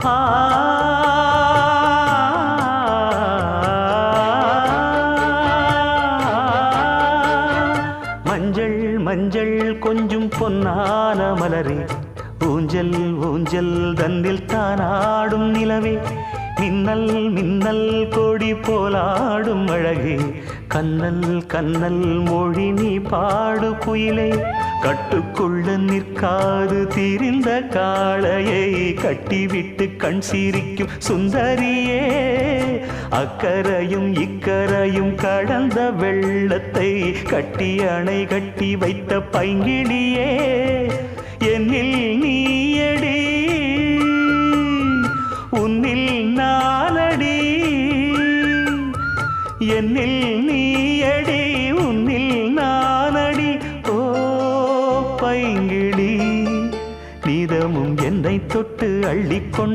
ஆ மஞ்சள் மஞ்சள் கொஞ்சம் பொன்னான மலரே, ஊஞ்சல் ஊஞ்சல் தன்னில் தானாடும் நிலவே, மின்னல் மின்னல் கொடி போலாடும் அழகே, கண்ணல் கண்ணல் மொழி நீ பாடு குயிலே, கட்டுக்குள்ள நிற்காது திரிந்த காளையை கட்டிவிட்டு கண் சிரிக்கும் சுந்தரியே, அக்கரையும் இக்கரையும் கடந்த வெள்ளத்தை கட்டி அணை கட்டி வைத்த பைங்கிளியே, என்னில் நீயடி உன்னில் நானடி, என்னில் நீயடி உன்னில் நானடி. ஓ பைங்கிளி, நீதமும் என்னை தொட்டு அள்ளிக்கொண்டு